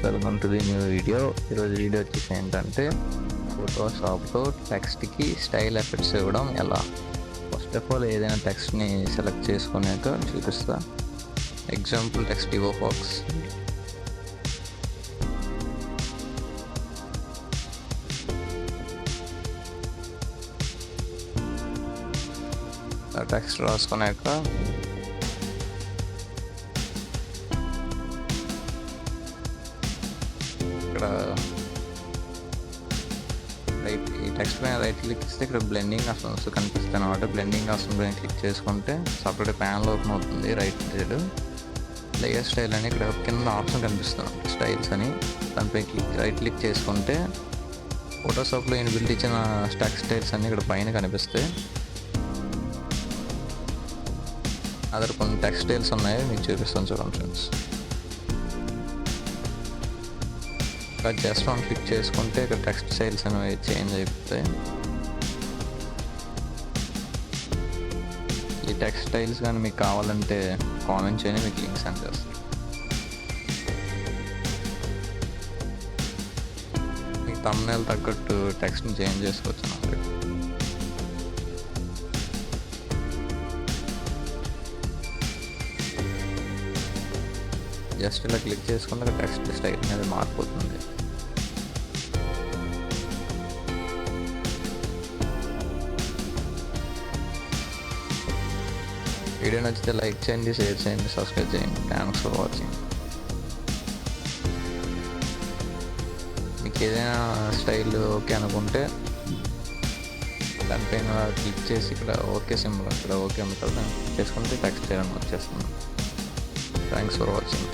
Welcome to the new video. ఈరోజు video వచ్చేసి ఏంటంటే ఫోటోషాప్లో టెక్స్ట్కి స్టైల్ ఎఫెక్ట్స్ ఇవ్వడం ఎలా. ఫస్ట్ ఆఫ్ ఆల్ ఏదైనా టెక్స్ట్ని సెలెక్ట్ చేసుకున్నాక చూపిస్తా. ఎగ్జాంపుల్ టెక్స్ట్ ఇవో ఫాక్స్. ఆ టెక్స్ట్ రాసుకున్నాక ఇక్కడ ఈ టెక్స్ట్ పైన రైట్ క్లిక్ ఇస్తే ఇక్కడ బ్లెండింగ్ ఆప్షన్స్ కనిపిస్తాయి అన్నమాట. బ్లెండింగ్ ఆప్షన్ పైన క్లిక్ చేసుకుంటే సపరేట్ ప్యానల్ ఓపెన్ అవుతుంది. రైట్ సైడ్ లేయర్ స్టైల్ అని ఇక్కడ కింద ఆప్షన్ కనిపిస్తుంది స్టైల్స్ అని. దానిపై రైట్ క్లిక్ చేసుకుంటే ఫోటోషాప్లో ఇన్బిల్ట్ ఇచ్చిన టెక్స్ట్ స్టైల్స్ అన్నీ ఇక్కడ పైన కనిపిస్తాయి. అదర్ కొన్ని టెక్స్ట్ స్టైల్స్ ఉన్నాయి, మీకు చూపిస్తాను చూడండి ఫ్రెండ్స్. ఇక్కడ జస్ట్ వన్ క్లిక్ చేసుకుంటే ఇక్కడ టెక్స్ట్ స్టైల్స్ అనేవి చేంజ్ అయిపోతాయి. ఈ టెక్స్ట్ స్టైల్స్ కానీ మీకు కావాలంటే కామెంట్ చేయండి, మీకు లింక్ సెండ్ చేస్తాను. మీకు థంబ్నెయిల్ తగ్గట్టు టెక్స్ట్ని చేంజ్ చేసుకోవచ్చు నాకు. జస్ట్ ఇలా క్లిక్ చేసుకుంటే టెక్స్ట్ స్టైల్ అనేది మారిపోతుంది. వీడియో నచ్చితే లైక్ చేయండి, షేర్ చేయండి, సబ్స్క్రైబ్ చేయండి. Thanks for watching. మీకు ఏదైనా స్టైల్ ఓకే అనుకుంటే దానిపైన క్లిక్ చేసి ఇక్కడ ఓకే సింబల్, ఇక్కడ ఓకే ఉంటుంది, దాన్ని క్లిక్ చేసుకుంటే టెక్స్ట్ చేయడం వచ్చేస్తుంది. Thanks for watching.